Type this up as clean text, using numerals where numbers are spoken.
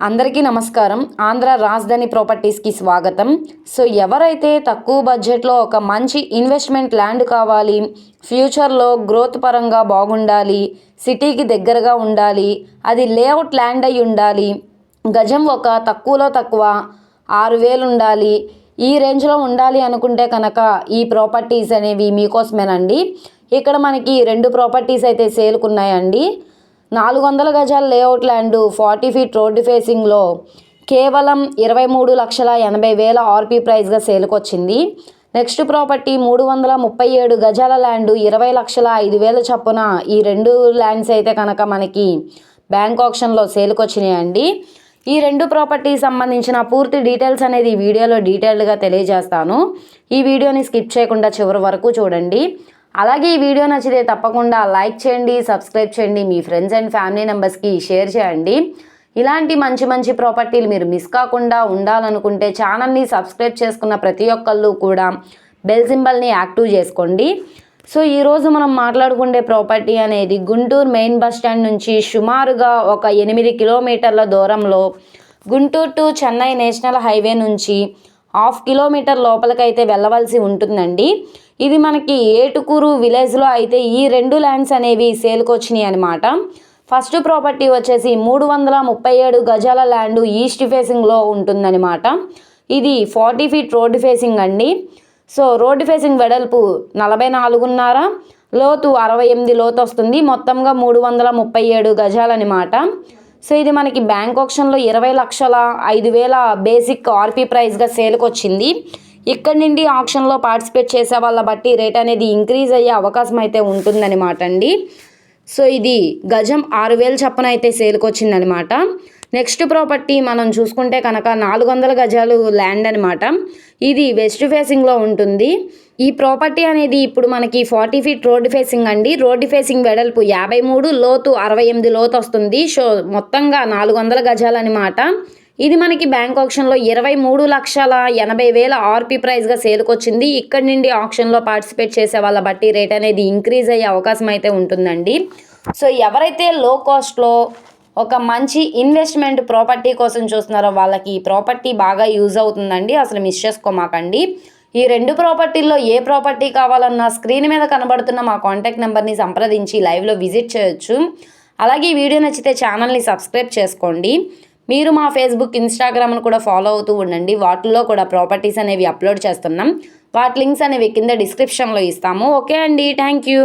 అందరికీ నమస్కారం. ఆంధ్ర రాజధాని ప్రాపర్టీస్కి స్వాగతం. సో ఎవరైతే తక్కువ బడ్జెట్లో ఒక మంచి ఇన్వెస్ట్మెంట్ ల్యాండ్ కావాలి, ఫ్యూచర్లో గ్రోత్ పరంగా బాగుండాలి, సిటీకి దగ్గరగా ఉండాలి, అది లేఅవుట్ ల్యాండ్ అయి ఉండాలి, గజం ఒక తక్కువలో తక్కువ 6,000 ఉండాలి, ఈ రేంజ్లో ఉండాలి అనుకుంటే కనుక ఈ ప్రాపర్టీస్ అనేవి మీకోసమేనండి. ఇక్కడ మనకి 2 ప్రాపర్టీస్ అయితే సేల్కున్నాయండి. 400 గజాల లేఅవుట్ ల్యాండ్ 40 ఫీట్ రోడ్డు ఫేసింగ్లో కేవలం 23,80,000 ఆర్పీ ప్రైస్గా సేల్కొచ్చింది. నెక్స్ట్ ప్రాపర్టీ 337 గజాల ల్యాండ్ 20,05,000 చొప్పున ఈ 2 ల్యాండ్స్ అయితే కనుక మనకి బ్యాంక్ ఆప్షన్లో సేల్కొచ్చినాయండి. ఈ 2 ప్రాపర్టీకి సంబంధించిన పూర్తి డీటెయిల్స్ అనేది ఈ వీడియోలో డీటెయిల్డ్గా తెలియజేస్తాను. ఈ వీడియోని స్కిప్ చేయకుండా చివరి వరకు చూడండి. అలాగే ఈ వీడియో నచ్చితే తప్పకుండా లైక్ చేయండి, సబ్స్క్రైబ్ చేయండి, మీ ఫ్రెండ్స్ అండ్ ఫ్యామిలీ మెంబర్స్కి షేర్ చేయండి. ఇలాంటి మంచి ప్రాపర్టీలు మీరు మిస్ కాకుండా ఉండాలనుకుంటే ఛానల్ని సబ్స్క్రైబ్ చేసుకున్న ప్రతి ఒక్కళ్ళు కూడా బెల్ సింబల్ని యాక్టివ్ చేసుకోండి. సో ఈరోజు మనం మాట్లాడుకునే ప్రాపర్టీ అనేది గుంటూరు మెయిన్ బస్ స్టాండ్ నుంచి సుమారుగా ఒక 8 కిలోమీటర్ల దూరంలో, Guntur to Chennai national highway నుంచి 1/2 కిలోమీటర్ లోపలికైతే వెళ్ళవలసి ఉంటుందండి. ఇది మనకి ఏటుకూరు విలేజ్లో అయితే ఈ 2 ల్యాండ్స్ అనేవి సేల్కొచ్చినాయి అనమాట. ఫస్ట్ ప్రాపర్టీ వచ్చేసి 337 గజాల ల్యాండ్ ఈస్ట్ ఫేసింగ్లో ఉంటుందన్నమాట. ఇది 40 ఫీట్ రోడ్డు ఫేసింగ్ అండి. సో రోడ్డు ఫేసింగ్ వెడల్పు 44.5, లోతు 68 లోతు వస్తుంది. మొత్తంగా 337 గజాలన్నమాట. సో ఇది మనకి బ్యాంక్ ఆప్షన్లో 20,05,000 బేసిక్ ఆర్పీ ప్రైస్గా సేల్కొచ్చింది. ఇక్కడ నుండి ఆప్షన్లో పార్టిసిపేట్ చేసే వాళ్ళ బట్టి రేట్ అనేది ఇంక్రీజ్ అయ్యే అవకాశం అయితే ఉంటుందన్నమాట అండి. సో ఇది గజం 6,000 చొప్పున అయితే సేల్కొచ్చిందనమాట. నెక్స్ట్ ప్రాపర్టీ మనం చూసుకుంటే కనుక 400 గజాలు ల్యాండ్ అనమాట. ఇది వెస్ట్ ఫేసింగ్లో ఉంటుంది. ఈ ప్రాపర్టీ అనేది ఇప్పుడు మనకి 40 ఫీట్ రోడ్డు ఫేసింగ్ అండి. రోడ్డు ఫేసింగ్ వెడల్పు 53, లోతు 68 లోతు వస్తుంది. సో మొత్తంగా 400 గజాలు అనమాట. ఇది మనకి బ్యాంక్ ఆప్షన్లో 23,80,000 ఆర్పీ ప్రైస్గా సేల్కొచ్చింది. ఇక్కడ నుండి ఆప్షన్లో పార్టిసిపేట్ చేసే వాళ్ళ బట్టి రేట్ అనేది ఇంక్రీజ్ అయ్యే అవకాశం అయితే ఉంటుందండి. సో ఎవరైతే లో కాస్ట్లో ఒక మంచి ఇన్వెస్ట్మెంట్ ప్రాపర్టీ కోసం చూస్తున్నారో వాళ్ళకి ఈ ప్రాపర్టీ బాగా యూజ్ అవుతుందండి. అసలు మిస్ చేసుకోమాకండి. ఈ 2 ప్రాపర్టీల్లో ఏ ప్రాపర్టీ కావాలన్నా స్క్రీన్ మీద కనబడుతున్న మా కాంటాక్ట్ నెంబర్ని సంప్రదించి లైవ్లో విజిట్ చేయొచ్చు. అలాగే ఈ వీడియో నచ్చితే ఛానల్ని సబ్స్క్రైబ్ చేసుకోండి. మీరు మా ఫేస్బుక్, ఇన్స్టాగ్రామ్ను కూడా ఫాలో అవుతూ ఉండండి. వాటిల్లో కూడా ప్రాపర్టీస్ అనేవి అప్లోడ్ చేస్తున్నాం. వాటి లింక్స్ అనేవి కింద డిస్క్రిప్షన్లో ఇస్తాము. ఓకే అండి, థ్యాంక్ యూ.